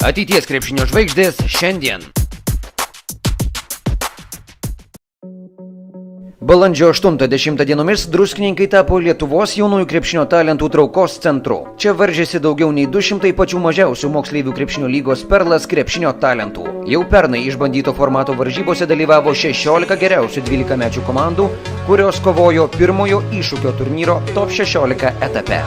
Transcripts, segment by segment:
Ateities krepšinio žvaigždės šiandien. Balandžio 8-10 dienomis druskininkai tapo Lietuvos jaunųjų krepšinio talentų traukos centru. Čia varžėsi daugiau nei 200 pačių mažiausių moksleivių krepšinio lygos Perlas krepšinio talentų. Jau pernai išbandyto formato varžybose dalyvavo 16 geriausių 12-mečių komandų, kurios kovojo pirmojo iššūkio turnyro Top 16 etape.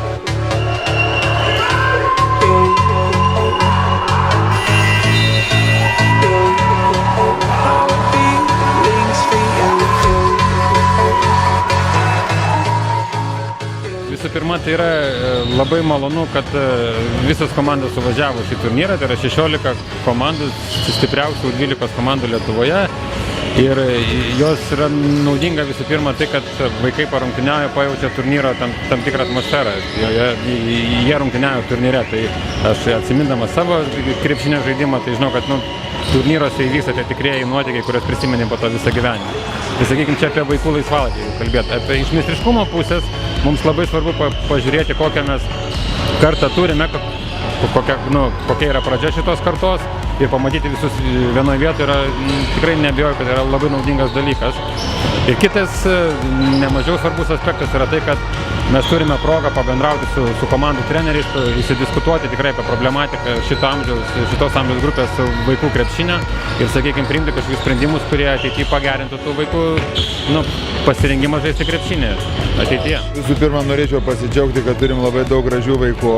Visų pirma, tai yra labai malonu, kad visos komandos suvažiavo šį turnyrą, tai yra 16 komandų, stipriausių 12 komandų Lietuvoje. Ir jos yra naudinga visų pirma tai, kad vaikai parungtyniauja, pajaučia turnyro tam tikrą atmosferą. Jie rungtyniauja turnyre, tai aš atsimindamas savo krepšinio žaidimą, tai žinau, kad turnyruose įvyksta tie tikrieji nuotykiai, kurios prisiminėm po to visą gyvenimą. Tai sakykime, čia apie vaikų laisvalaikį kalbėti. Iš meistriškumo pusės mums labai svarbu pažiūrėti, kokią mes kartą turime, kokia yra pradžia šitos kartos ir pamatyti visus vienoje vietoje yra tikrai neabejoju, kad yra labai naudingas dalykas. Ir kitas nemažiau svarbus aspektas yra tai, kad mes turime progą pabendrauti su komandų treneriais, įsidiskutuoti tikrai apie problematiką šitos amžiaus grupės vaikų krepšinio ir, sakykime, priimti kažkokius sprendimus, kurie ateityje pagerintų tų vaikų pasirengimą žaisti krepšinį ateityje. Visų pirma, norėčiau pasidžiaugti, kad turim labai daug gražių vaikų.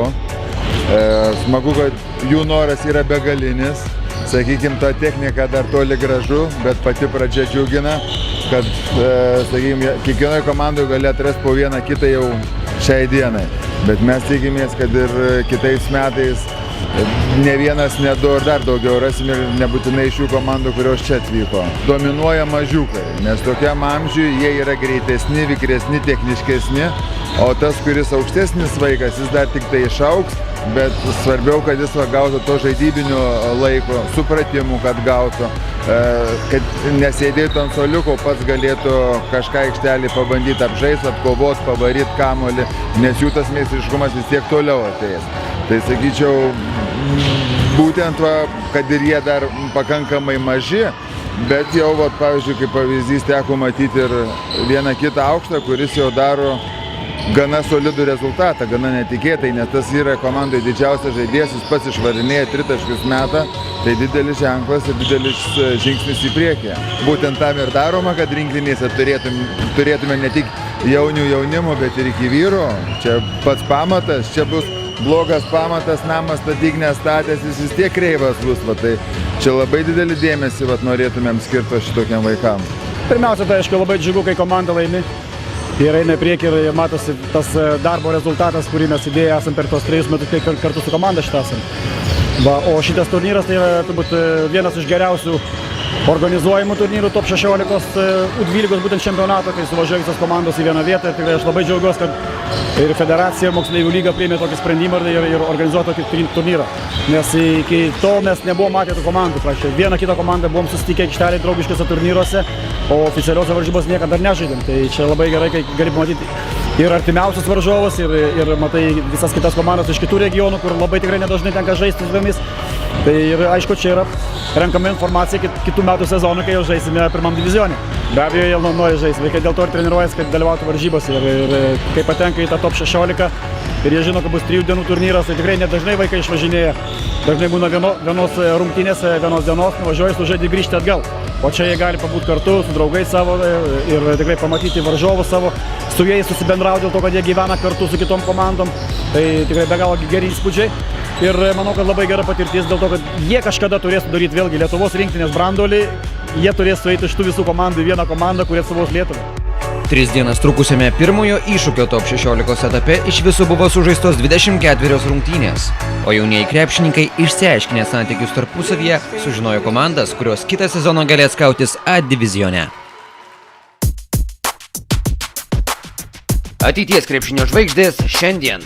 Smagu, kad jų noras yra begalinis. Sakykime, ta technika dar toli gražu, bet pati pradžia džiugina, kad sakykime, kiekvienoje komandoje gali atrasti po vieną kitą jau šiai dienai. Bet mes tikimės, kad ir kitais metais ne vienas, ne du ir dar daugiau rasim ir nebūtinai iš šių komandų, kurios čia atvyko. Dominuoja mažiukai, nes tokiam amžiui jie yra greitesni, vikresni, techniškesni, o tas, kuris aukštesnis vaikas, jis dar tik tai išaugs, bet svarbiau, kad jis gautų to žaidybinio laiko, supratimų, kad gautų, kad nesėdėtų ant suoliuko, pats galėtų kažką aikštelį pabandyti apžaisti, atkovoti, pavaryti kamuolį, nes jų tas meistriškumas vis tiek toliau ateis. Tai sakyčiau, būtent, kad ir jie dar pakankamai maži, bet jau, pavyzdžiui, kaip pavyzdys, teko matyti ir vieną kitą aukštą, kuris jau daro gana solidų rezultatą, gana netikėtai, nes tas yra komandoje didžiausias žaidėjas, jis pats išvarinėja tritaškius metą, tai didelis ženklas ir didelis žingsnis į priekį. Būtent tam ir daroma, kad rinktinėse turėtume ne tik jaunių jaunimo, bet ir iki vyrų. Čia pats pamatas, čia bus blogas pamatas, namas statyk nestatęs, jis vis tiek kreivas bus. Tai čia labai didelį dėmesį norėtumėm skirti šitokiam vaikam. Pirmiausia, tai aišku, labai džiugu, kai komanda laimi. Ir eina prieki ir matosi tas darbo rezultatas, kurį mes įdėję esam per tos 3 metus, kai kartu su komanda šitą esam. O šitas turnyras tai yra turbūt vienas iš geriausių organizuojamų turnyrų Top 16 U12 būtent čempionato, kai suvažiuoja visas komandos į vieną vietą. Ir tikrai aš labai džiaugiuosi, kad ir federacija, moksleivių lyga priėmė tokį sprendimą ir organizuoja tokį turnyrą. Nes iki tol mes nebuvom matę tų komandų. Vieną kitą komandą buvom susitikę aikštelėje draugiškose turnyruose, o oficialiuose varžybos niekada dar nežaidėm. Tai čia labai gerai, kai gali pamatyti ir artimiausius varžovus, ir matai visas kitas komandas iš kitų regionų, kur labai tikrai nedažnai tenka žaisti su jomis. Tai ir aišku, čia yra renkama informacija kitų metų sezonų, kai jau žaisime pirmam divizione. Be abejo, jie nori žaisti, vaikai dėl to ir treniruojasi, kad dalyvautų varžybose. Ir kai patenka į tą Top 16 ir jie žino, kad bus 3 dienų turnyras, tai tikrai nedažnai vaikai išvažinėja. Dažnai būna vienos rungtynės, vienos dienos, nuvažiuoja, sužaidė grįžti atgal. O čia jie gali pabūt kartu su draugais savo ir tikrai pamatyti varžovus savo, su jais susibendrauti dėl to, kad jie gyvena kartu su kitom komandom. Tai tikrai be galo geri įspūdžiai. Ir manau, kad labai gera patirtis dėl to, kad jie kažkada turės sudaryti vėlgi Lietuvos rinktinės branduolį, jie turės sueiti iš tų visų komandų į vieną komandą, kurie atstovaus Lietuvą. 3 dienas trukusiame pirmojo iššūkio Top 16 etape iš viso buvo sužaistos 24 rungtynės, o jaunieji krepšininkai išsiaiškinę santykius tarpusavyje sužinojo komandas, kurios kitą sezoną galės kautis A divizione. Ateities krepšinio žvaigždės šiandien.